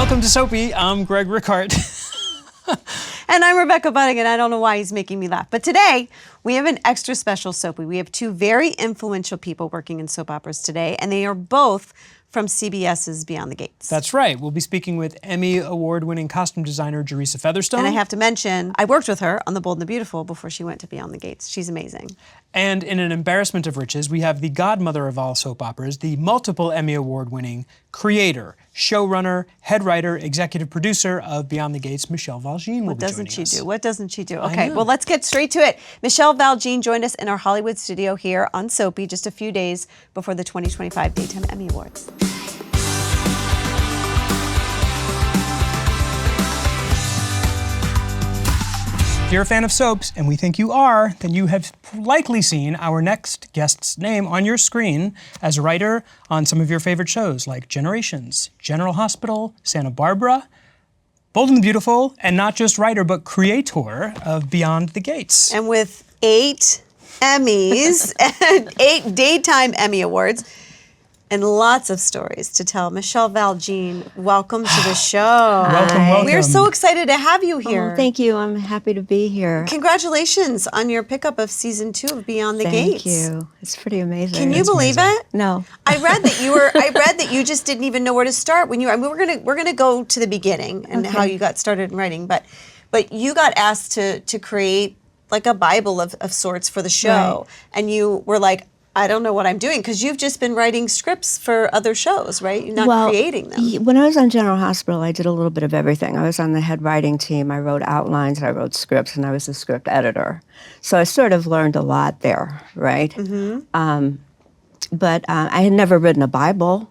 Welcome to Soapy. I'm Greg Rikaart. And I'm Rebecca Budig, and I don't know why he's making me laugh. But today, we have an extra special Soapy. We have two very influential people working in soap operas today, and they are both from CBS's Beyond the Gates. That's right. We'll be speaking with Emmy award-winning costume designer Jeresa Featherstone. And I have to mention, I worked with her on The Bold and the Beautiful before she went to Beyond the Gates. She's amazing. And in an embarrassment of riches, we have the godmother of all soap operas, the multiple Emmy award-winning creator, showrunner, head writer, executive producer of Beyond the Gates, Michele Val Jean. What doesn't she do? What doesn't she do? Okay, well, let's get straight to it. Michele Val Jean joined us in our Hollywood studio here on Soapy just a few days before the 2025 Daytime Emmy Awards. If you're a fan of soaps, and we think you are, then you have likely seen our next guest's name on your screen as a writer on some of your favorite shows like Generations, General Hospital, Santa Barbara, Bold and the Beautiful, and not just writer, but creator of Beyond the Gates. And with 8 Emmys and 8 Daytime Emmy Awards, and lots of stories to tell. Michele Val Jean, welcome to the show. Welcome. We're so excited to have you here. Oh, thank you. I'm happy to be here. Congratulations on your pickup of season 2 of Beyond the Gates. Thank you. It's pretty amazing. Can you believe it? No. I read that you just didn't even know where to start when you. I mean, we're gonna go to the beginning and how you got started in writing, but you got asked to create like a Bible of sorts for the show, and you were like, I don't know what I'm doing, because you've just been writing scripts for other shows, right? You're not creating them. When I was on General Hospital, I did a little bit of everything. I was on the head writing team. I wrote outlines, I wrote scripts, and I was the script editor. So I sort of learned a lot there, right? Mm-hmm. But I had never written a Bible.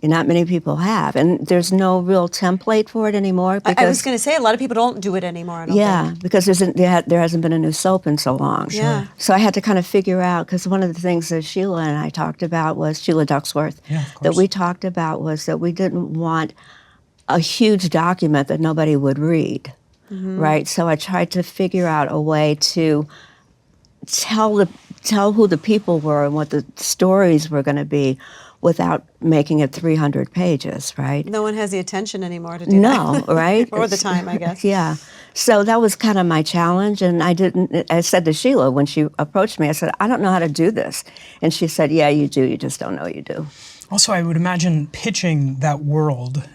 Not many people have, and there's no real template for it anymore. Because, I was going to say, a lot of people don't do it anymore, I don't think. Because there hasn't been a new soap in so long. Yeah. So I had to kind of figure out, because one of the things that Sheila and I talked about was, Sheila Ducksworth, that we talked about was that we didn't want a huge document that nobody would read, right? So I tried to figure out a way to tell who the people were and what the stories were going to be, without making it 300 pages, right? No one has the attention anymore to do that. No, right? Or the time, I guess. Yeah. So that was kind of my challenge, and I said to Sheila when she approached me, I said, I don't know how to do this. And she said, yeah, you do, you just don't know you do. Also, I would imagine pitching that world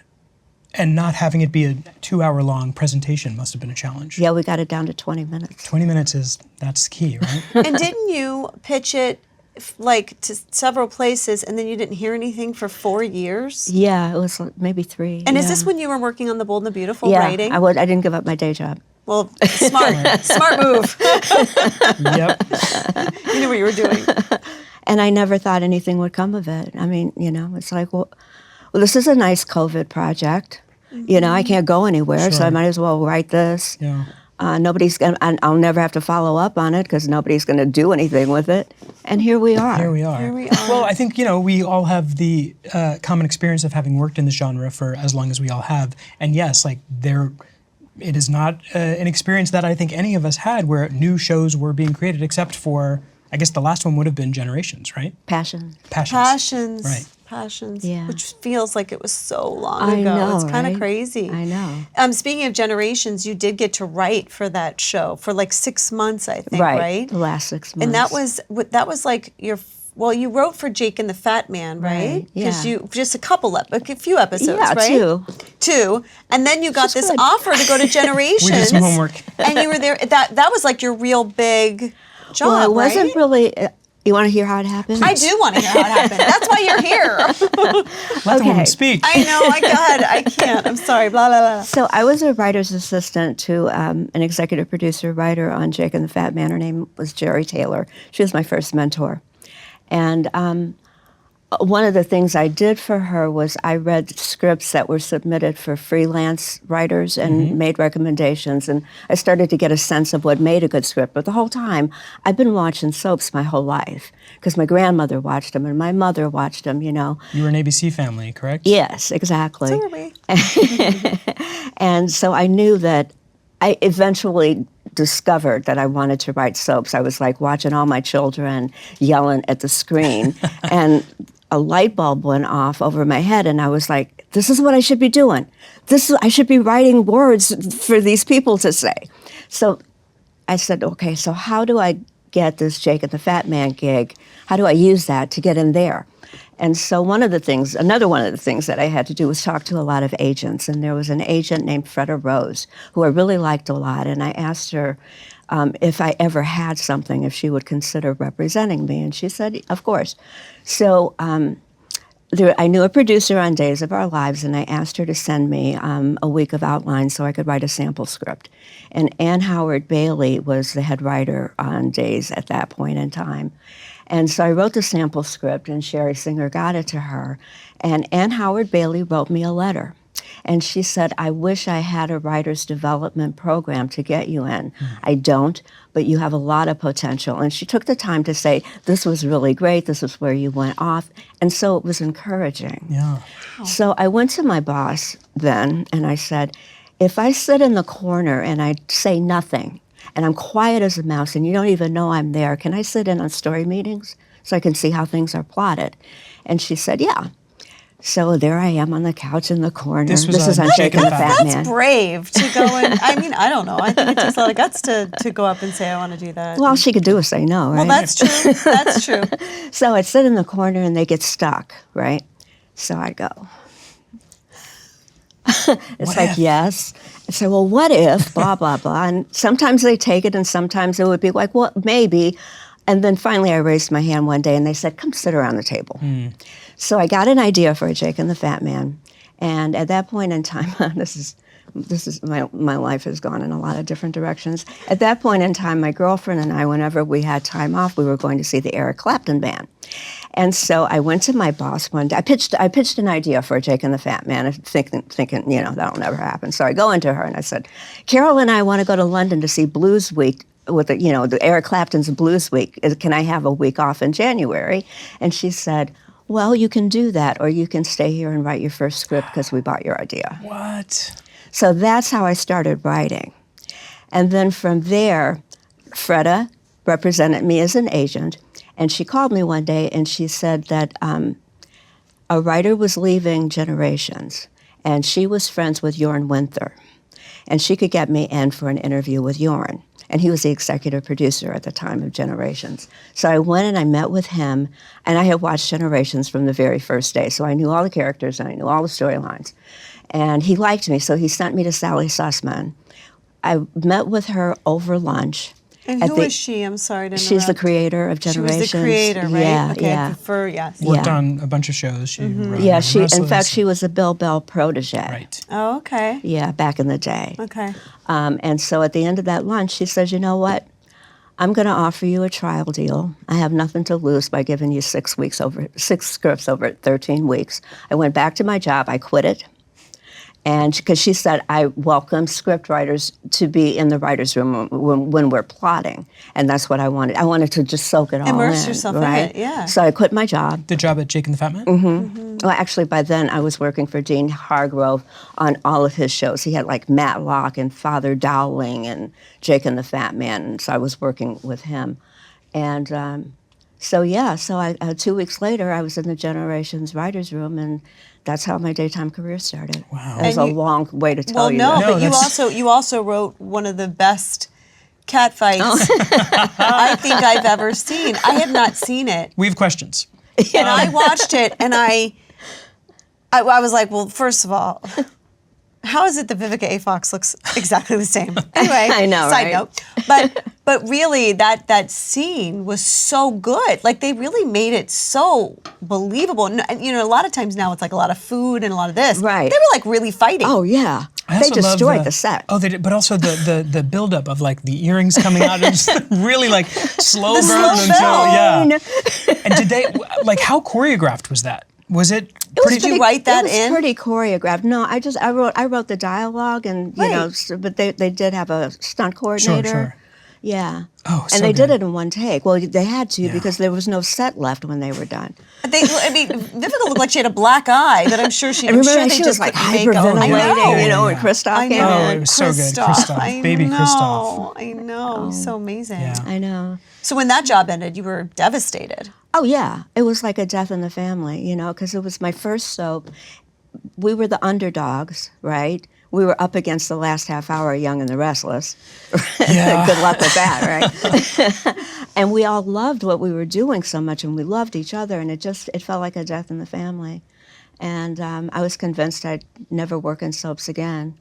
and not having it be a 2-hour-long presentation must have been a challenge. Yeah, we got it down to 20 minutes. 20 minutes that's key, right? And didn't you pitch it like to several places, and then you didn't hear anything for 4 years? Yeah, it was maybe 3. And is this when you were working on The Bold and the Beautiful writing? I didn't give up my day job. Well, smart move. Yep. You knew what you were doing. And I never thought anything would come of it. I mean, it's like, well, this is a nice COVID project. I can't go anywhere, so I might as well write this. Yeah. Nobody's gonna, and I'll never have to follow up on it because nobody's going to do anything with it. And here we are. Here we are. Well, I think, we all have the common experience of having worked in this genre for as long as we all have. And yes, it is not an experience that I think any of us had where new shows were being created, except for, I guess the last one would have been Generations, right? Passions. Right. Passions, yeah. Which feels like it was so long ago. I know, it's kind of right? crazy. I know. Speaking of Generations, you did get to write for that show for like 6 months, I think, right? The last 6 months. And that was like you wrote for Jake and the Fat Man, right? Because you just a few episodes, right? 2. And then you got this offer to go to Generations. We did some homework. And you were there. That was like your real big job, well, it wasn't right? really. You want to hear how it happened? I do want to hear how it happened. That's why you're here. Let the woman speak. I know. God, I can't. I'm sorry. Blah, blah, blah. So I was a writer's assistant to an executive producer writer on Jake and the Fat Man. Her name was Jerry Taylor. She was my first mentor. And one of the things I did for her was I read scripts that were submitted for freelance writers and made recommendations. And I started to get a sense of what made a good script. But the whole time, I've been watching soaps my whole life because my grandmother watched them and my mother watched them, You were an ABC family, correct? Yes, exactly. So were we. And so I knew that I eventually discovered that I wanted to write soaps. I was like watching all my children yelling at the screen and a light bulb went off over my head and I was like, this is what I should be doing. I should be writing words for these people to say. So I said, okay, so how do I get this Jake and the Fat Man gig? How do I use that to get in there? And so another one of the things that I had to do was talk to a lot of agents. And there was an agent named Freda Rose, who I really liked a lot. And I asked her if I ever had something, if she would consider representing me. And she said, of course. So I knew a producer on Days of Our Lives, and I asked her to send me a week of outlines so I could write a sample script. And Ann Howard Bailey was the head writer on Days at that point in time. And so I wrote the sample script, and Sherry Singer got it to her. And Ann Howard Bailey wrote me a letter. And she said, I wish I had a writer's development program to get you in. I don't, but you have a lot of potential. And she took the time to say, this was really great, this is where you went off. And so it was encouraging. Yeah. So I went to my boss then, and I said, if I sit in the corner and I say nothing, and I'm quiet as a mouse, and you don't even know I'm there, can I sit in on story meetings so I can see how things are plotted? And she said, yeah. So there I am on the couch in the corner. This is on Jake and the Fat Man. That's brave to go and, I mean, I don't know. I think it takes a lot of guts to go up and say, I want to do that. Well, all she could do was say no, right? Well, that's true. That's true. So I'd sit in the corner and they get stuck, right? So I go. It's like, yes. I say, well, what if, blah, blah, blah. And sometimes they take it and sometimes it would be like, well, maybe. And then finally I raised my hand one day and they said, come sit around the table. So I got an idea for a Jake and the Fat Man. And at that point in time, this is my life has gone in a lot of different directions. At that point in time, my girlfriend and I, whenever we had time off, we were going to see the Eric Clapton band. And so I went to my boss one day. I pitched an idea for a Jake and the Fat Man, thinking, that'll never happen. So I go into her and I said, Carol and I want to go to London to see Blues Week with the Eric Clapton's Blues Week. Can I have a week off in January? And she said, well, you can do that, or you can stay here and write your first script because we bought your idea. What? So that's how I started writing. And then from there, Freda represented me as an agent, and she called me one day and she said that a writer was leaving Generations, and she was friends with Jorn Winther, and she could get me in for an interview with Jorn. And he was the executive producer at the time of Generations. So I went and I met with him, and I had watched Generations from the very first day. So I knew all the characters and I knew all the storylines. And he liked me, so he sent me to Sally Sussman. I met with her over lunch. And who is she? I'm sorry to interrupt. She's the creator of Generations. She was the creator, right? Yeah, okay, yeah. Yes. Worked on a bunch of shows. She wrote Yeah, on in fact, she was a Bill Bell protege. Right. Oh, okay. Yeah, back in the day. Okay. And so at the end of that lunch, she says, you know what? I'm going to offer you a trial deal. I have nothing to lose by giving you 6 scripts over 13 weeks. I went back to my job. I quit it. And because she said, I welcome script writers to be in the writer's room when we're plotting. And that's what I wanted. I wanted to just soak it all in. Immerse yourself in it, yeah. So I quit my job. The job at Jake and the Fat Man? Well, actually, by then, I was working for Dean Hargrove on all of his shows. He had like Matlock and Father Dowling and Jake and the Fat Man. And so I was working with him. And so 2 weeks later, I was in the Generations writer's room, and that's how my daytime career started. Wow. It was a long way to tell you no, that. but you also wrote one of the best cat fights I think I've ever seen. I had not seen it. We have questions. And I watched it, and I was like, well, first of all, how is it that Vivica A. Fox looks exactly the same? Anyway, I know, side right? note. But really, that scene was so good. Like, they really made it so believable. And, a lot of times now it's like a lot of food and a lot of this. Right. They were like really fighting. Oh, yeah. I They also love destroyed the set. Oh, they did, but also the buildup of like the earrings coming out and just really like slow burn slow until burn. And did they how choreographed was that? Was it pretty? Did you write that it was in? pretty choreographed. No, I wrote the dialogue, and but they did have a stunt coordinator. Sure. Yeah. Oh, so and they good. did it in one take. Well, they had to because there was no set left when they were done. Vivica looked like she had a black eye, but I'm sure she. And remember, I'm sure she they was just like put makeup. hyperventilating, and Kristoff I came know. Oh, in. it was so good. Kristoff. Baby Kristoff. I know. He's so amazing. Yeah. I know. So when that job ended, you were devastated. Oh, yeah. It was like a death in the family, because it was my first soap. we were the underdogs, right? We were up against the last half hour, Young and the Restless. Yeah. Good luck with that, right? And we all loved what we were doing so much, and we loved each other, and it felt like a death in the family. And I was convinced I'd never work in soaps again.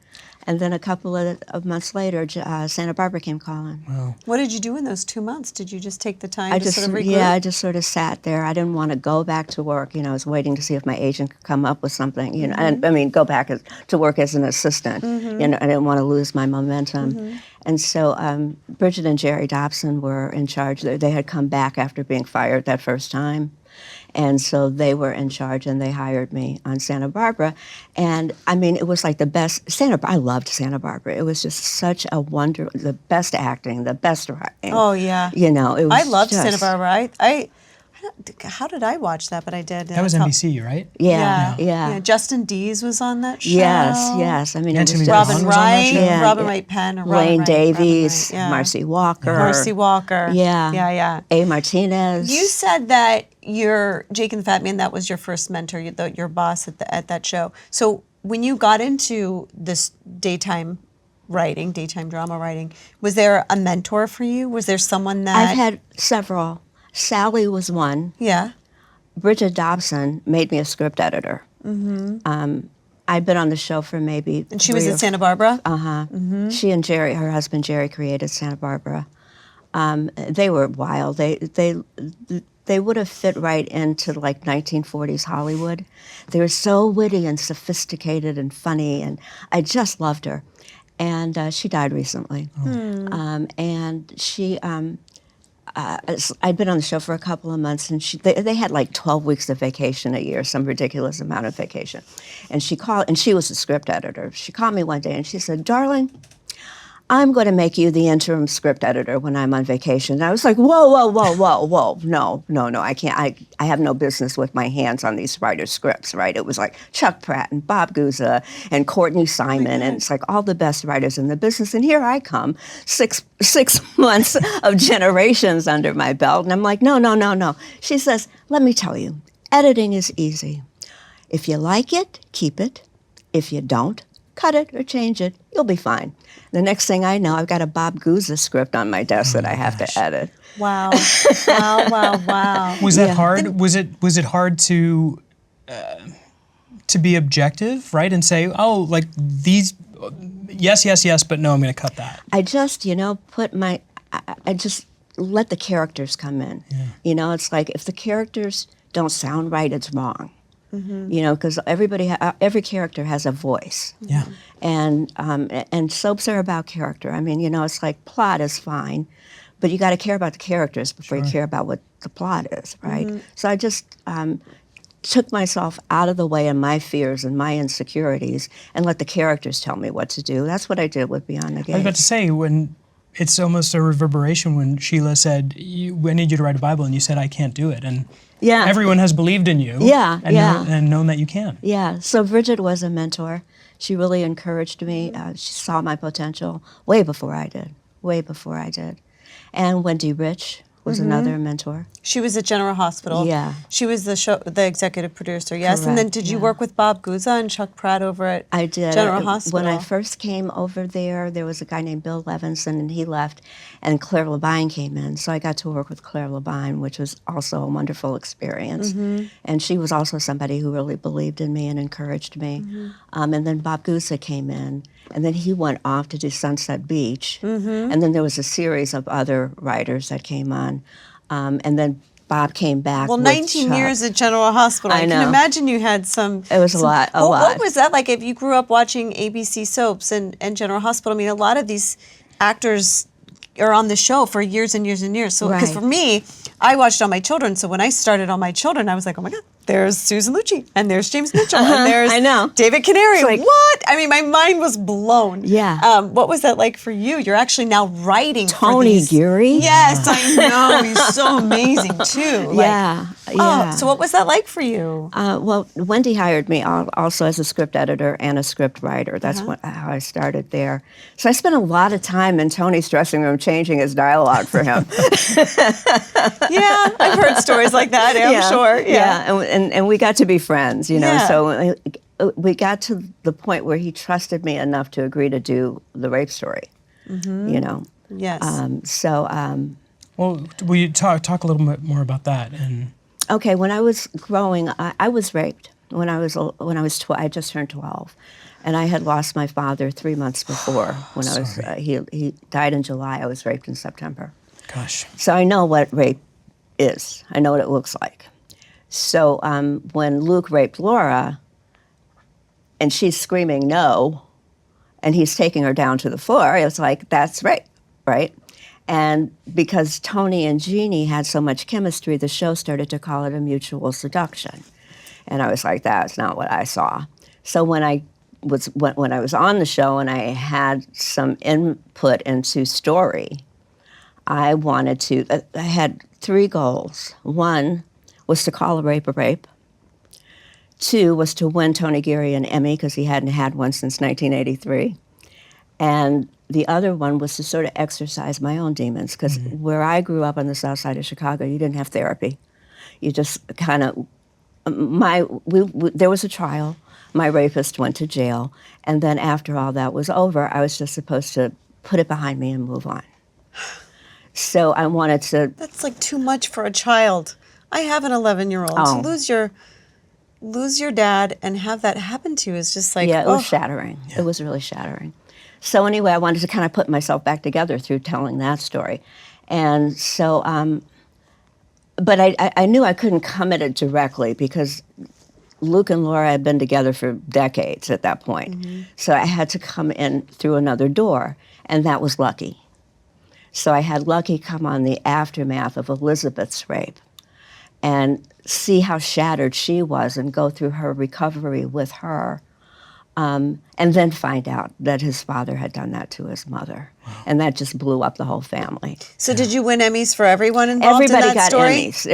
And then a couple of months later, Santa Barbara came calling. Wow. What did you do in those 2 months? Did you just take the time to sort of regroup? Yeah, I just sort of sat there. I didn't want to go back to work. I was waiting to see if my agent could come up with something. And I mean, go back to work as an assistant. I didn't want to lose my momentum. And so Bridget and Jerry Dobson were in charge. They had come back after being fired that first time. And so they were in charge, and they hired me on Santa Barbara. And I mean, it was like the best. I loved Santa Barbara. It was just such a wonder. The best acting, the best writing. Oh yeah. It was. I loved Santa Barbara. How did I watch that? But I did. That was NBC, right? Yeah. Justin Dees was on that show. Yes. I mean, it was Anthony just, Robin was on that Wright, show? Yeah, Robin yeah. Wright Penn, or Wayne Robin Davies, Wright, yeah. Marcy Walker. Marcy Walker. Yeah. A. Martinez. You said that Jake and the Fat Man, that was your first mentor, your boss at that show. So when you got into this daytime drama writing, was there a mentor for you? Was there someone that... I've had several. Sally was one. Yeah. Bridget Dobson made me a script editor. I'd been on the show for maybe... And she was at Santa Barbara? She and Jerry, her husband Jerry, created Santa Barbara. They were wild. They would have fit right into like 1940s Hollywood. They were so witty and sophisticated and funny, and I just loved her. And she died recently. And she... I'd been on the show for a couple of months, and they had like 12 weeks of vacation a year, some ridiculous amount of vacation. And she was the script editor. She called me one day and she said, "Darling, I'm going to make you the interim script editor when I'm on vacation." And I was like, whoa, no, I can't. I have no business with my hands on these writers' scripts, right? It was like Chuck Pratt and Bob Guzza and Courtney Simon, and it's like all the best writers in the business. And here I come, six months of Generations under my belt, and I'm like, no. She says, "Let me tell you, editing is easy. If you like it, keep it. If you don't, cut it or change it. You'll be fine." The next thing I know, I've got a Bob Guzza script on my desk that I have to edit. Wow. Wow. Was that hard? Was it hard to be objective, right, and say, oh, like these, yes, but no, I'm going to cut that. I just, I just let the characters come in. Yeah. It's like if the characters don't sound right, it's wrong. Because every character has a voice. Yeah. And soaps are about character. I mean, it's like plot is fine, but you got to care about the characters before you care about what the plot is, right? So I just took myself out of the way of my fears and my insecurities and let the characters tell me what to do. That's what I did with Beyond the Gates. I was about to say, when it's almost a reverberation when Sheila said, "I need you to write a Bible," and you said, "I can't do it." And everyone has believed in you. And known that you can. Yeah. So Bridget was a mentor. She really encouraged me. She saw my potential way before I did. And Wendy Rich was another mentor. She was at General Hospital. Yeah. She was the executive producer, yes? Correct, And then did you work with Bob Guzza and Chuck Pratt over at I did. General Hospital? When I first came over there was a guy named Bill Levinson, and he left, and Claire Labine came in. So I got to work with Claire Labine, which was also a wonderful experience. And she was also somebody who really believed in me and encouraged me. And then Bob Guzza came in, and then he went off to do Sunset Beach. And then there was a series of other writers that came on. And then Bob came back. Well, with 19 Chuck. years at General Hospital. I can imagine you had some. It was a lot. What was that like? If you grew up watching ABC soaps and General Hospital, I mean, a lot of these actors are on the show for years and years and years. So, because for me, I watched All My Children. So when I started All My Children, I was like, oh my God, there's Susan Lucci, and there's James Mitchell, and there's David Canary. Like, what? I mean, my mind was blown. Yeah. What was that like for you? You're actually now writing Tony Geary. Yes, I know. He's so amazing too. Yeah. Oh, so what was that like for you? Well, Wendy hired me also as a script editor and a script writer. That's how I started there. So I spent a lot of time in Tony's dressing room changing his dialogue for him. Yeah, I've heard stories like that. I'm sure. Yeah, and we got to be friends, Yeah. So we got to the point where he trusted me enough to agree to do the rape story. You know. Yes. Well, will you talk a little bit more about that? And Okay, when I was growing, I was raped when I was 12. I just turned 12, and I had lost my father 3 months before. When I was he died in July. I was raped in September. gosh, So I know what rape is. I know what it looks like. So when Luke raped Laura, and she's screaming no, and he's taking her down to the floor, it's like, that's rape, right? And because Tony and Jeannie had so much chemistry, the show started to call it a mutual seduction. And I was like, that's not what I saw. So when I was on the show and I had some input into story, I had 3 goals. 1 was to call a rape a rape. 2 was to win Tony Geary an Emmy, because he hadn't had one since 1983. And the other one was to sort of exercise my own demons, because where I grew up on the south side of Chicago, you didn't have therapy. You just kind of, there was a trial. My rapist went to jail. And then after all that was over, I was just supposed to put it behind me and move on. So I wanted to. That's like too much for a child. I have an 11-year-old. Oh. To lose your dad and have that happen to you is just like, Yeah, it was shattering. Yeah. It was really shattering. So anyway, I wanted to kind of put myself back together through telling that story. And so, but I knew I couldn't come at it directly, because Luke and Laura had been together for decades at that point. So I had to come in through another door, and that was Lucky. So I had Lucky come on the aftermath of Elizabeth's rape and see how shattered she was and go through her recovery with her. And then find out that his father had done that to his mother. Wow. And that just blew up the whole family. So did you win Emmys for everyone involved Everybody in that got story? Emmys.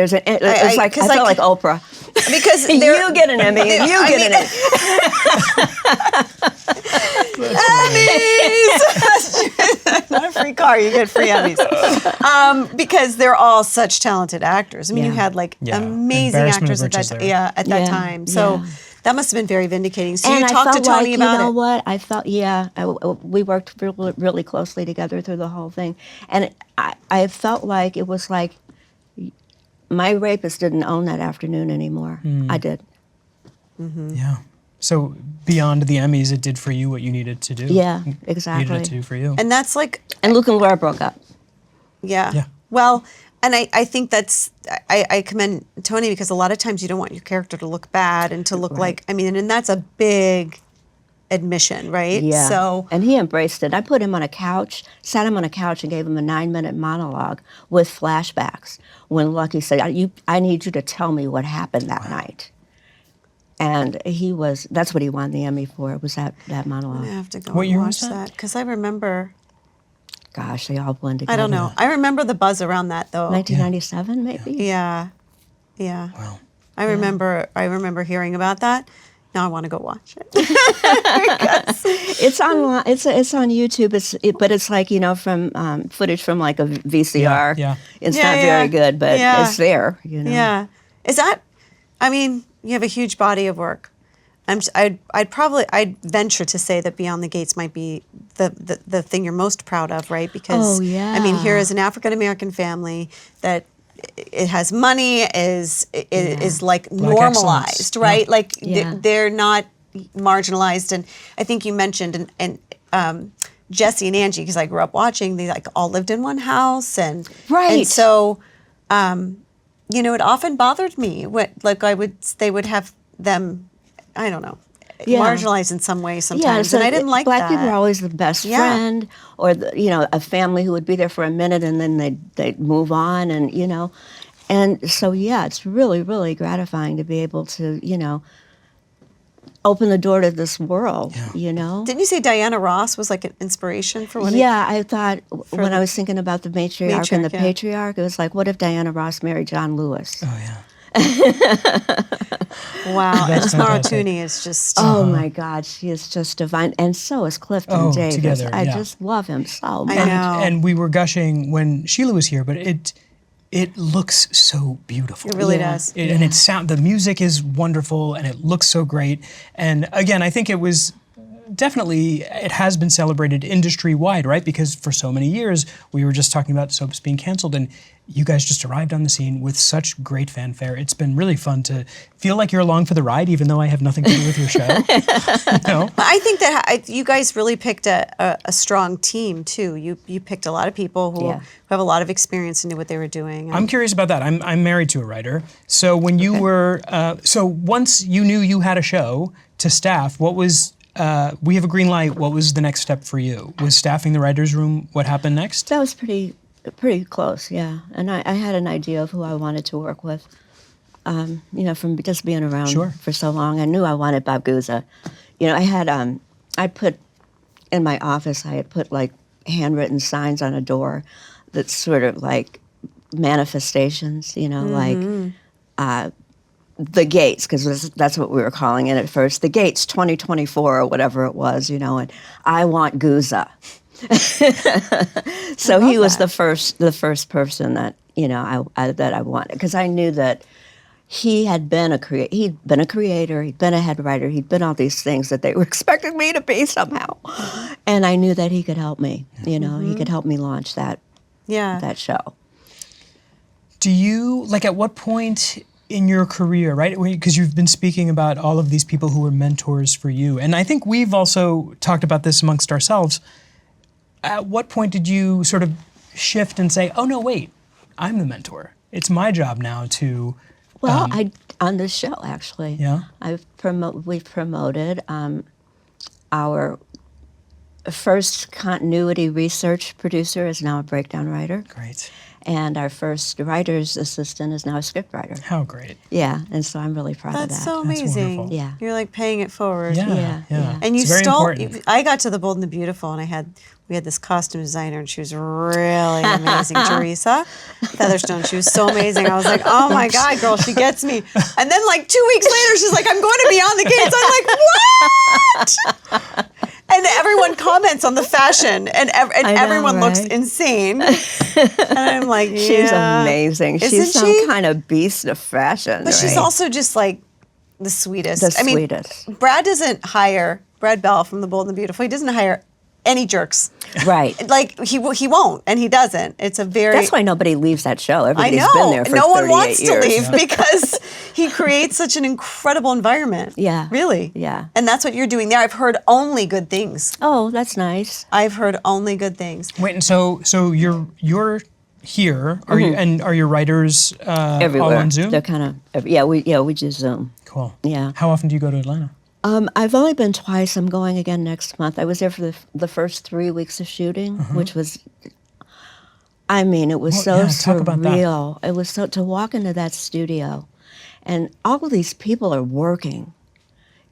I felt like Oprah. Because you get an Emmy and you get an Emmy. Emmys! Not a free car, you get free Emmys. Because they're all such talented actors. I mean, you had like amazing actors at that time. So that must have been very vindicating. So you talked to Tony about it. You know what? I felt, we worked really closely together through the whole thing. And I felt like it was like my rapist didn't own that afternoon anymore. I did. Yeah. So beyond the Emmys, it did for you what you needed to do. Yeah, exactly. Needed it to do for you. And that's like... And Luke and Laura broke up. Yeah. Well, and I think that's, I commend Tony, because a lot of times you don't want your character to look bad and to look like, I mean, and that's a big admission, right? Yeah. So, and he embraced it. I put him on a couch, sat him on a couch and gave him a 9-minute monologue with flashbacks when Lucky said, I need you to tell me what happened that night. And that's what he won the Emmy for, was that monologue. I have to go What and year watch was that? that, because I remember... Gosh, they all blend together. I don't know. I remember the buzz around that, though. 1997, maybe? Yeah. Wow. I remember hearing about that. Now I want to go watch it. It's online. It's on YouTube. But it's like, from footage from like a VCR. Yeah. It's not very good, but it's there. Yeah. Is that? I mean, you have a huge body of work. I'd venture to say that Beyond the Gates might be the thing you're most proud of, right? Because I mean, here is an African American family that it has money, is like Black normalized, excellence. right? Like Yeah. they're not marginalized. And I think you mentioned and Jesse and Angie, because I grew up watching, they like all lived in one house, and so it often bothered me what they would have them, I don't know, marginalized in some way sometimes, so and I didn't like Black that. people are always the best friend, or a family who would be there for a minute and then they'd move on, and so it's really, really gratifying to be able to open the door to this world. Didn't you say Diana Ross was like an inspiration for one? I thought when I was thinking about the matriarch and the patriarch, it was like, what if Diana Ross married John Lewis? Oh yeah. Wow, and Mara Tooney is just... Oh my God, she is just divine. And so is Clifton Davis. Together, I just love him so much. I know. And we were gushing when Sheila was here, but it looks so beautiful. It really Yeah. does. And the music is wonderful, and it looks so great. And again, I think it was definitely, it has been celebrated industry-wide, right? Because for so many years, we were just talking about soaps being canceled, and you guys just arrived on the scene with such great fanfare. It's been really fun to feel like you're along for the ride, even though I have nothing to do with your show. I think that you guys really picked a strong team too. You picked a lot of people who have a lot of experience and knew what they were doing. I'm curious about that. I'm married to a writer. So when you were, once you knew you had a show to staff, what was, we have a green light, what was the next step for you? Was staffing the writer's room what happened next? That was pretty close, yeah. And I had an idea of who I wanted to work with. From just being around for so long, I knew I wanted Bob Guza. I had I put in my office. I had put like handwritten signs on a door that's sort of like manifestations. Like the gates, because that's what we were calling it at first. The gates 2024 or whatever it was. And I want Guza. So he was the first person that that I wanted, because I knew that he had been he'd been a creator, he'd been a head writer, he'd been all these things that they were expecting me to be somehow, and I knew that he could help me. He could help me launch that show. Do you at what point in your career, right? Because you've been speaking about all of these people who were mentors for you, and I think we've also talked about this amongst ourselves. At what point did you sort of shift and say, "Oh no, wait, I'm the mentor. It's my job now to." Well, on this show actually. Yeah. We've promoted our first continuity research producer is now a breakdown writer. Great. And our first writer's assistant is now a script writer. How great. Yeah, and so I'm really proud of that. That's so That's amazing. wonderful. Yeah. You're like paying it forward. Yeah. And you It's very important. I got to the Bold and the Beautiful, and we had this costume designer, and she was really amazing, Jeresa Featherstone. She was so amazing. I was like, oh my God, girl, she gets me. And then like 2 weeks later, she's like, I'm going to Beyond the Gates. I'm like, what? And everyone comments on the fashion, and everyone looks insane. And I'm like, yeah. She's amazing. Isn't She's some she? kind of beast of fashion. But she's right? also just like the sweetest. The sweetest. Brad Bell from The Bold and the Beautiful, he doesn't hire any jerks. Right. Like he won't, and he doesn't. It's a very. That's why nobody leaves that show. I Everybody's know. been there for no 38 one wants years. to leave because he creates such an incredible environment. Yeah. Really. Yeah. And that's what you're doing there. I've heard only good things. Oh, that's nice. I've heard only good things. Wait, and so you're here. Are you and are your writers Everywhere. all on Zoom? They're kind of we just Zoom. Cool. Yeah. How often do you go to Atlanta? I've only been twice. I'm going again next month. I was there for the first 3 weeks of shooting, which was, it was so talk about that. surreal. It was to walk into that studio, and all of these people are working.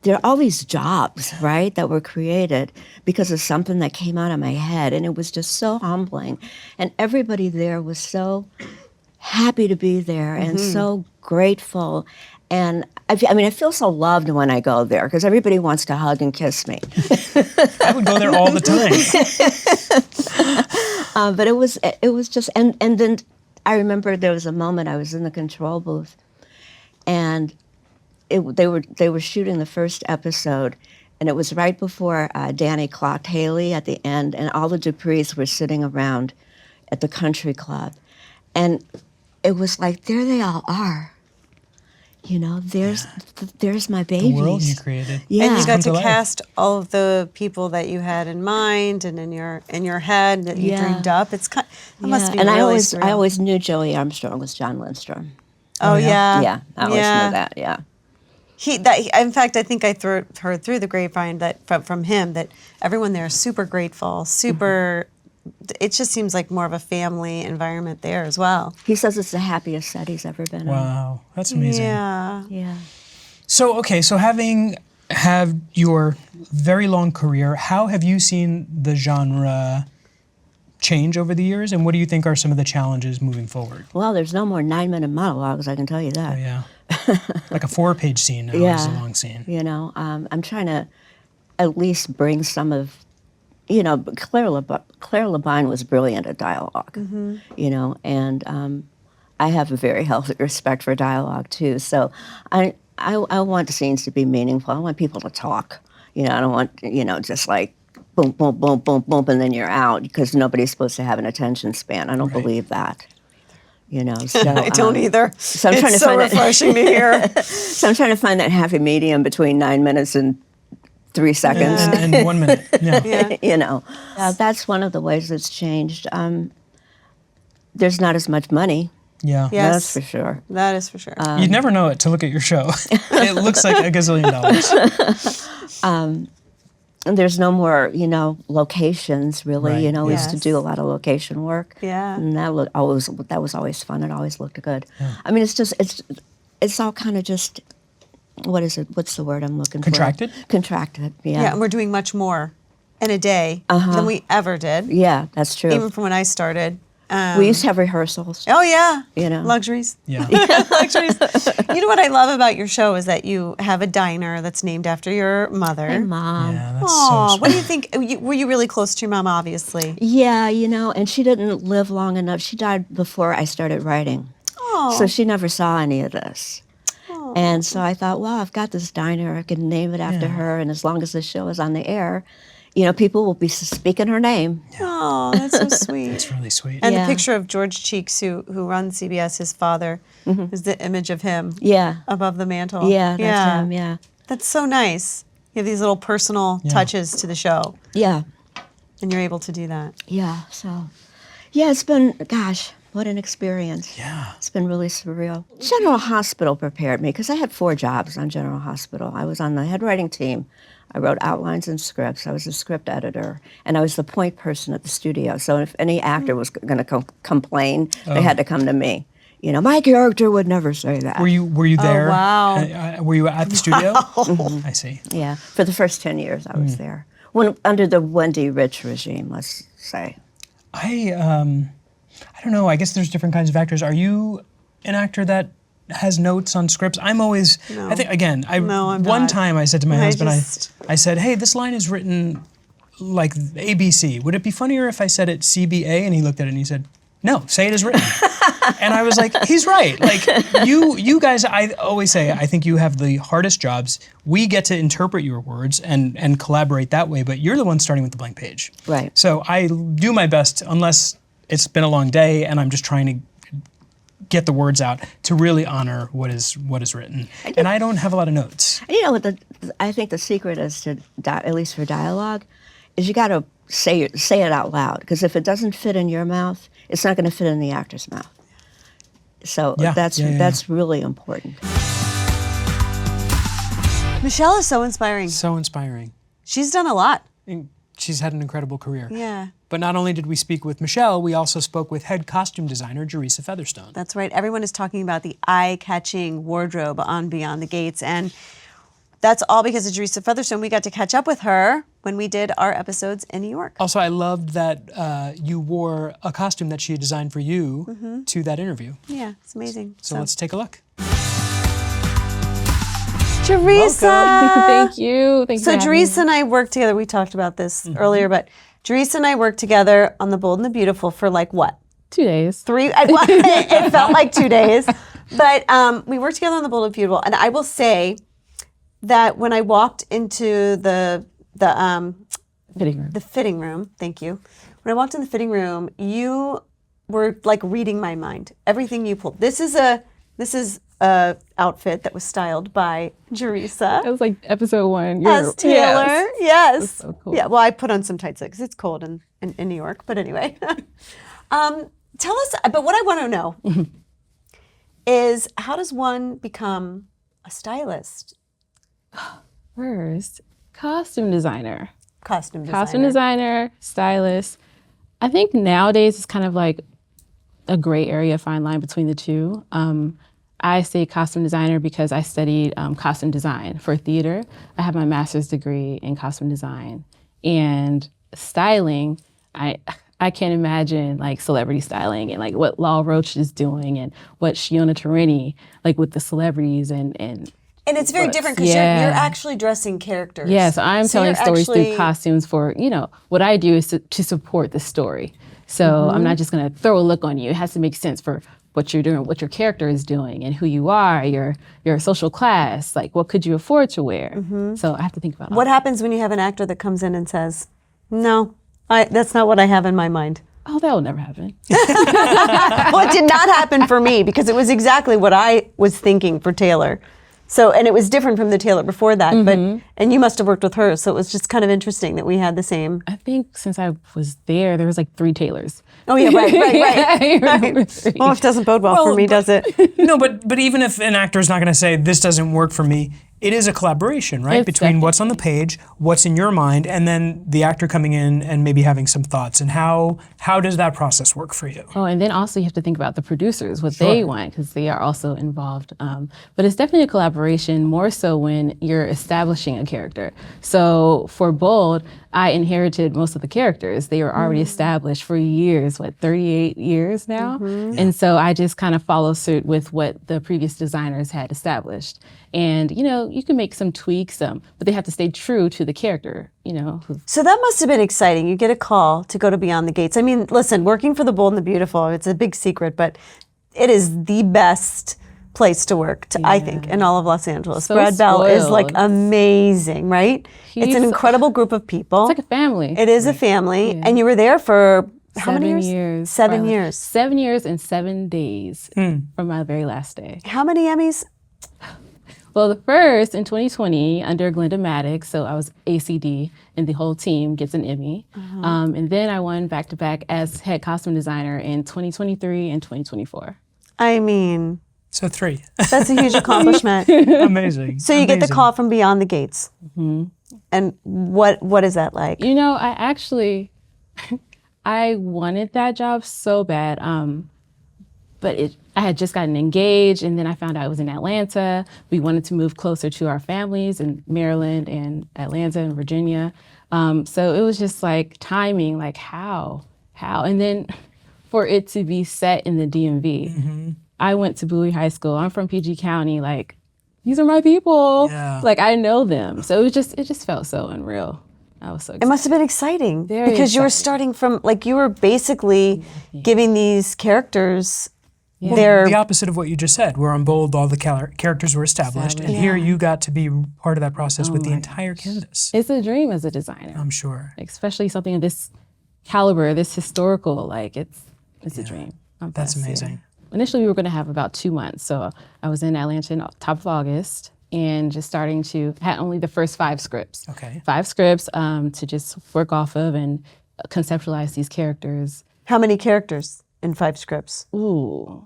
There are all these jobs, right, that were created because of something that came out of my head, and it was just so humbling. And everybody there was so happy to be there and so grateful. And I feel so loved when I go there because everybody wants to hug and kiss me. I would go there all the time. But it was just, and then I remember there was a moment I was in the control booth, and they were shooting the first episode, and it was right before Danny clocked Haley at the end, and all the Duprees were sitting around at the country club, and it was like, there they all are. There's my babies. The world you created. Yeah. And you got Come to to life. cast all of the people that you had in mind and in your head that you dreamed up. It must be and really I surreal. always knew Joey Armstrong was John Lindstrom. Oh yeah. Yeah, I always knew that. Yeah. In fact, I think I heard through the grapevine that from him that everyone there is super grateful, super. It just seems like more of a family environment there as well. He says it's the happiest set he's ever been in. Wow, that's amazing. Yeah. Yeah. So having had your very long career, how have you seen the genre change over the years, and what do you think are some of the challenges moving forward? Well, there's no more 9-minute monologues, I can tell you that. Oh, yeah. Like a 4-page scene now is a long scene. I'm trying to at least bring some of, Claire Labine was brilliant at dialogue, and I have a very healthy respect for dialogue too. So I want the scenes to be meaningful. I want people to talk. I don't want, just like boom, boom, boom, boom, boom, and then you're out, because nobody's supposed to have an attention span. I don't believe that. So I don't either. So I'm it's trying to so find refreshing to hear. So I'm trying to find that happy medium between 9 minutes and 3 seconds. And 1 minute. Yeah. That's one of the ways it's changed. There's not as much money. Yeah. Yes. That's for sure. That is for sure. You'd never know it to look at your show. It looks like $1 gazillion. And there's no more, locations really. Right. We used to Yes. do a lot of location work. Yeah. And that was always fun. It always looked good. Yeah. I mean, it's all kind of just, what is it? What's the word I'm looking Contracted? for? Contracted. Yeah. Yeah, and we're doing much more in a day than we ever did. Yeah, that's true. Even from when I started. We used to have rehearsals. Oh yeah, Luxuries. Yeah. luxuries. You know what I love about your show is that you have a diner that's named after your mother. Hey, Mom. Yeah, that's Aw, so what do sweet. you think? Were you really close to your mom? Obviously. Yeah, and she didn't live long enough. She died before I started writing. Oh. So she never saw any of this. And so I thought, well, I've got this diner. I can name it after her. And as long as the show is on the air, people will be speaking her name. Oh, that's so sweet. It's really sweet. And Yeah. the picture of George Cheeks, who runs CBS, his father, is the image of him Yeah. above the mantle. Yeah, that's him, yeah. That's so nice. You have these little personal touches to the show, Yeah. and you're able to do that. Yeah. So, yeah, it's been, gosh, what an experience. Yeah. It's been really surreal. General Hospital prepared me, because I had 4 jobs on General Hospital. I was on the head writing team. I wrote outlines and scripts. I was a script editor, and I was the point person at the studio. So if any actor was going to complain, they had to come to me. My character would never say that. Were you there? wow. Were you at the studio? I see. Yeah, for the first 10 years I was there. Under the Wendy Rich regime, let's say. I don't know. I guess there's different kinds of actors. Are you an actor that has notes on scripts? I'm always. No. I think again. No, I'm one not. time I said to my husband, just- I said, "Hey, this line is written like ABC. Would it be funnier if I said it CBA?" And he looked at it and he said, "No, say it as written." And I was like, he's right. Like you guys, I always say, I think you have the hardest jobs. We get to interpret your words and collaborate that way, but you're the one starting with the blank page. Right. So I do my best, unless it's been a long day and I'm just trying to get the words out, to really honor what is written. And I don't have a lot of notes. What I think the secret is to, at least for dialogue, is you got to say it out loud. Because if it doesn't fit in your mouth, it's not going to fit in the actor's mouth. So that's really important. Michele is so inspiring. So inspiring. She's done a lot. And she's had an incredible career. Yeah. But not only did we speak with Michele, we also spoke with head costume designer Jeresa Featherstone. That's right. Everyone is talking about the eye-catching wardrobe on Beyond the Gates, and that's all because of Jeresa Featherstone. We got to catch up with her when we did our episodes in New York. Also, I loved that you wore a costume that she had designed for you to that interview. Yeah, it's amazing. So let's take a look. Jeresa! Thank you. Thank you. So Jeresa and I worked together. We talked about this earlier, but Jeresa and I worked together on The Bold and the Beautiful for like what? 2 days. 3? It felt like 2 days. But we worked together on The Bold and the Beautiful, and I will say that when I walked into the Fitting room. the fitting room, thank you. When I walked in the fitting room, you were like reading my mind. Everything you pulled. This is a outfit that was styled by Jeresa. It was like episode 1. As Taylor, yes. so cool. Yeah, well, I put on some tights because it's cold in New York. But anyway, tell us. But what I want to know is, how does one become a stylist? First, costume designer. Costume designer. Costume designer, stylist. I think nowadays it's kind of like a gray area, fine line between the two. I say costume designer because I studied costume design for theater. I have my master's degree in costume design. And styling, I can't imagine like celebrity styling and like what Law Roach is doing and what Shiona Turini, like with the celebrities and it's very different because you're actually dressing characters. yeah, so I'm telling you're stories actually- through costumes for, what I do is to support the story. So I'm not just going to throw a look on you. It has to make sense for what you're doing, what your character is doing, and who you are, your social class, like what could you afford to wear. So I have to think about What happens when you have an actor that comes in and says, "No, that's not what I have in my mind"? Oh, that will never happen. Well, it did not happen for me because it was exactly what I was thinking for Taylor. So, and it was different from the Taylor before that, and you must have worked with her. So it was just kind of interesting that we had the same. I think since I was there was like 3 Taylors. Oh yeah, right. I remember 3. Oh, it doesn't bode well for me, does it? No, but even if an actor is not going to say this doesn't work for me, it is a collaboration, right? It's Between what's on the page, what's in your mind, and then the actor coming in and maybe having some thoughts. And how does that process work for you? Oh, and then also you have to think about the producers, what they want, because they are also involved. But it's definitely a collaboration, more so when you're establishing a character. So for Bold, I inherited most of the characters. They were already established for years, 38 years now? And so I just kind of follow suit with what the previous designers had established. And, you can make some tweaks, but they have to stay true to the character, So that must have been exciting. You get a call to go to Beyond the Gates. I mean, listen, working for The Bold and the Beautiful, it's a big secret, but it is the best place to work, I think, in all of Los Angeles. So Brad Bell is like spoiled. amazing, right? It's an He's- incredible group of people. It's like a family. It is a family, and you were there for how many 7 years? years. 7 probably. years. 7 years and 7 days from my very last day. How many Emmys? Well, the first in 2020 under Glenda Maddox, so I was ACD, and the whole team gets an Emmy. And then I won back-to-back as head costume designer in 2023 and 2024. I mean, So 3. that's a huge accomplishment. Amazing. So you get the Amazing. call from Beyond the Gates. And what is that like? I actually, I wanted that job so bad, but I had just gotten engaged, and then I found out it was in Atlanta. We wanted to move closer to our families in Maryland and Atlanta and Virginia. So it was just like timing, like how? And then for it to be set in the DMV. I went to Budig High School. I'm from PG County. Like, these are my people. Yeah. Like, I know them. So it just felt so unreal. I was so It excited. must have been exciting Very because you were exciting. starting from, like, you were basically giving these characters their. The opposite of what you just said, where on Bold all the characters were established, and here you got to be part of that process with the entire canvas. It's a dream as a designer, I'm sure. especially something of this caliber, this historical. Like, it's a dream. I'm That's blessed, yeah. amazing. Initially, we were going to have about 2 months. So I was in Atlanta in top of August and just starting to, had only the first 5 scripts. Okay. 5 scripts to just work off of and conceptualize these characters. How many characters in 5 scripts? Ooh,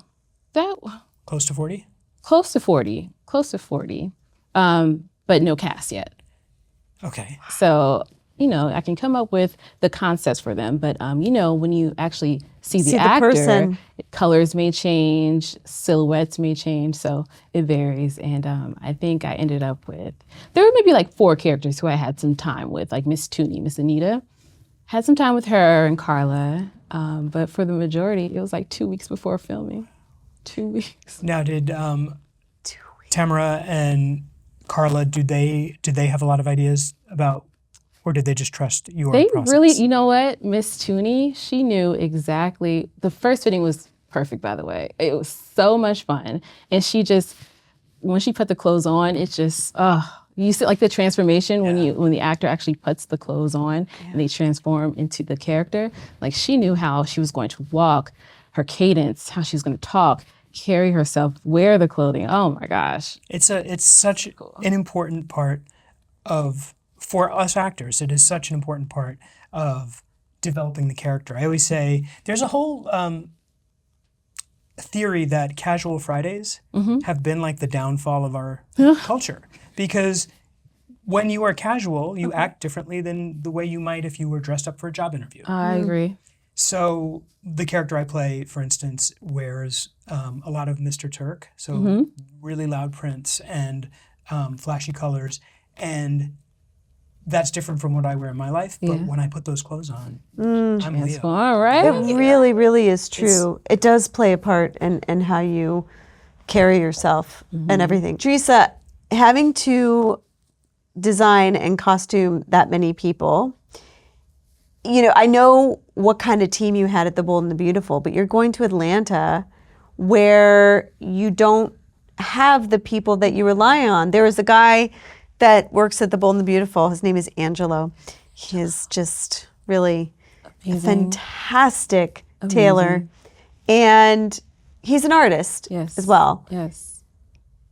that Close to 40? close to 40, but no cast yet. Okay. So, I can come up with the concepts for them, but when you actually see the actor, person. colors may change, silhouettes may change, so it varies. And I think I ended up with, there were maybe like 4 characters who I had some time with, like Miss Tooney, Miss Anita. Had some time with her and Carla, but for the majority, it was like 2 weeks before filming. 2 weeks. Now, did Tamara and Carla, do they have a lot of ideas about, or did they just trust your They process? really, you know what, Miss Tooney, she knew exactly. The first fitting was perfect, by the way. It was so much fun, and she just, when she put the clothes on, it's just, you see like the transformation when the actor actually puts the clothes on and they transform into the character. Like, she knew how she was going to walk, her cadence, how she was going to talk, carry herself, wear the clothing. Oh my gosh. It's such an important part of, for us actors, it is such an important part of developing the character. I always say there's a whole theory that casual Fridays have been like the downfall of our culture, because when you are casual, you act differently than the way you might if you were dressed up for a job interview. I agree. So the character I play, for instance, wears a lot of Mr. Turk, so really loud prints and flashy colors, and that's different from what I wear in my life. But when I put those clothes on, I'm Leo. All right. It really, really is true. It does play a part in how you carry yourself and everything. Jeresa, having to design and costume that many people, I know what kind of team you had at The Bold and the Beautiful, but you're going to Atlanta where you don't have the people that you rely on. There is a guy that works at the Bold and the Beautiful. His name is Angelo. He is just really a fantastic tailor. And he's an artist as well. Yes.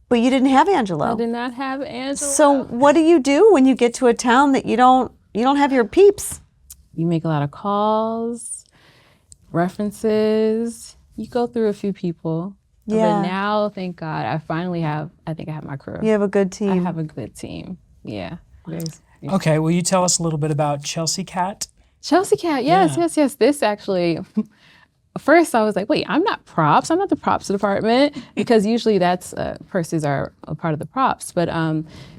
But you didn't have Angelo. I did not have Angelo. So what do you do when you get to a town that you don't have your peeps? You make a lot of calls, references. You go through a few people. Yeah. But now, thank God, I think I have my crew. You have a good team. I have a good team. Yeah. Okay, will you tell us a little bit about Chelsea Cat? Chelsea Cat, yes. This actually, first I was like, wait, I'm not props. I'm not the props department, because usually that's purses are a part of the props. But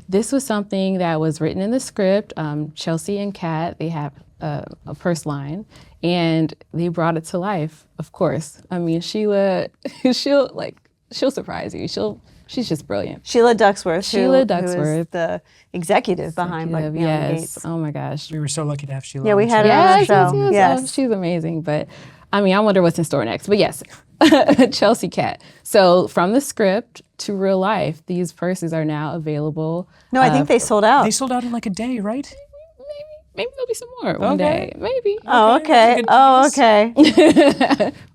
this was something that was written in the script. Chelsea and Kat, they have a purse line, and they brought it to life. Of course, I mean Sheila, she'll surprise you. She's just brilliant. Sheila Ducksworth, who is the executive behind Beyond the Gates. Oh my gosh. We were so lucky to have Sheila. Yeah, we on the had show. her on the show. Yes. Yes. She's amazing. But I mean, I wonder what's in store next. But yes, Chelsea Cat. So from the script to real life, these purses are now available. No, I think they sold out. They sold out in like a day, right? Maybe there'll be some more one day. Maybe. Oh, okay. Oh, okay.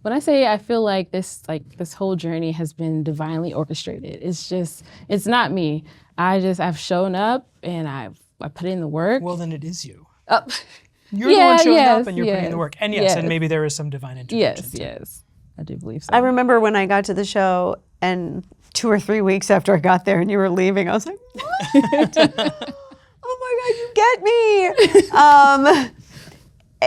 When I say I feel like this whole journey has been divinely orchestrated, it's not me. I've shown up and I put in the work. Well, then it is you. Oh. You're the one showing up and you're putting in the work. And and maybe there is some divine intervention. Yes. I do believe so. I remember when I got to the show, and 2 or 3 weeks after I got there and you were leaving, I was like, what? Oh my God, you get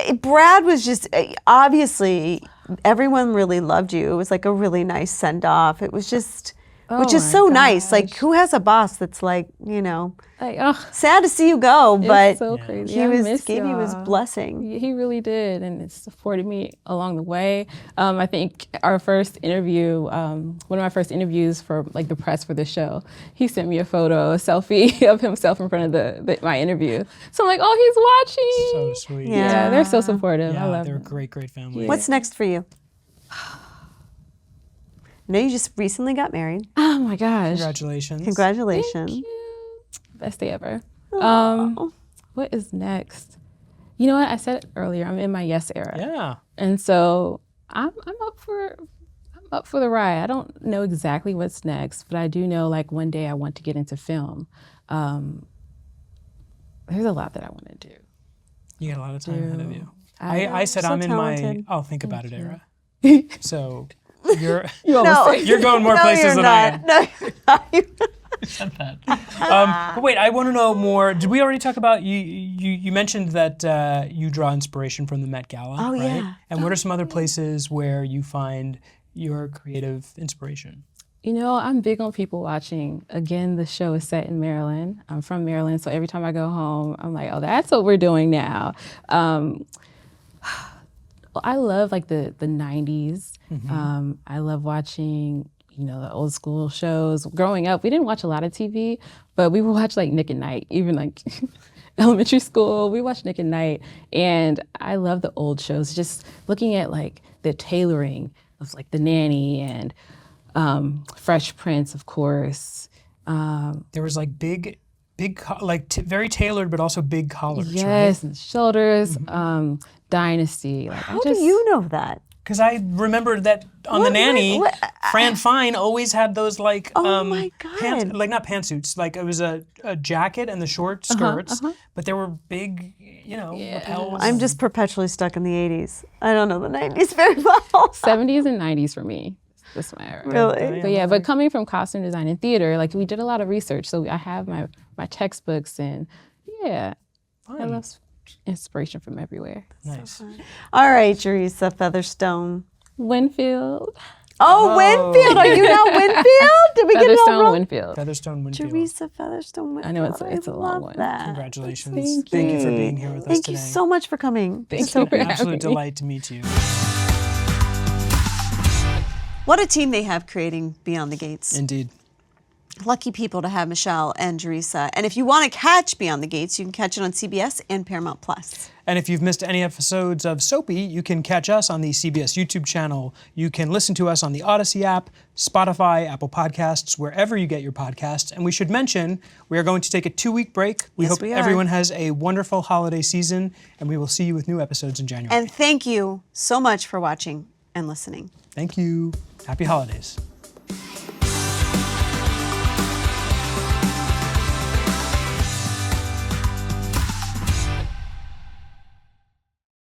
me. Brad was just, obviously, everyone really loved you. It was like a really nice send off. It was just, which is so nice. Like, who has a boss that's like, sad to see you go, but it's so crazy. he gave you his blessing. He really did, and it supported me along the way. I think our first interview, one of my first interviews for like the press for the show, he sent me a selfie of himself in front of my interview. So I'm like, oh, he's watching. So sweet. Yeah, they're so supportive. Yeah, I love they're a them. great, great family. What's next for you? I know you just recently got married. Oh my gosh. Congratulations. Congratulations. Thank you. Best day ever. What is next? You know what? I said it earlier. I'm in my yes era. Yeah. And so I'm up for the ride. I don't know exactly what's next, but I do know like one day I want to get into film. There's a lot that I want to do. You got a lot of time ahead of you. I said so I'm in talented. my I'll think about it era. So you're No, you're going more places you're than not. I am. No, you're not. Said that. But wait, I want to know more. Did we already talk about you mentioned that you draw inspiration from the Met Gala, Oh, right? yeah. And what are some other places where you find your creative inspiration? You know, I'm big on people watching. Again, the show is set in Maryland. I'm from Maryland, so every time I go home, I'm like, oh, that's what we're doing now. I love like the 90s. I love watching, the old school shows. Growing up, we didn't watch a lot of TV, but we would watch like Nick at Night, even like elementary school. We watched Nick at Night, and I love the old shows. Just looking at like the tailoring of like The Nanny and Fresh Prince, of course. There was like big, very tailored, but also big collars. Yes, right? and shoulders. Dynasty. Like, How do you know that? Because I remember that on The Nanny, Fran Fine always had those like my God. not pantsuits, like it was a jacket and the short skirts, but there were big, lapels. I'm just perpetually stuck in the 80s. I don't know the 90s very well. 70s and 90s for me. This is my era. Really? But yeah, but coming from costume design and theater, like we did a lot of research. So I have my textbooks, and I love inspiration from everywhere. Nice. All right, Jeresa Featherstone. Winfield. Oh, Winfield. Are you now Winfield? Did we get it all Featherstone, wrong? Winfield. Featherstone Winfield. Teresa Featherstone Winfield. I know it's a long love one. that. Congratulations. Thank you for being here with us Thank today. you so much for coming. Thank So you for An having absolute me. delight to meet you. What a team they have creating Beyond the Gates. Indeed. Lucky people to have Michele and Jeresa. And if you want to catch Beyond the Gates, you can catch it on CBS and Paramount Plus. And if you've missed any episodes of Soapy, you can catch us on the CBS YouTube channel. You can listen to us on the Odyssey app, Spotify, Apple Podcasts, wherever you get your podcasts. And we should mention, we are going to take a 2-week break. We hope everyone has a wonderful holiday season, and we will see you with new episodes in January. And thank you so much for watching and listening. Thank you. Happy holidays.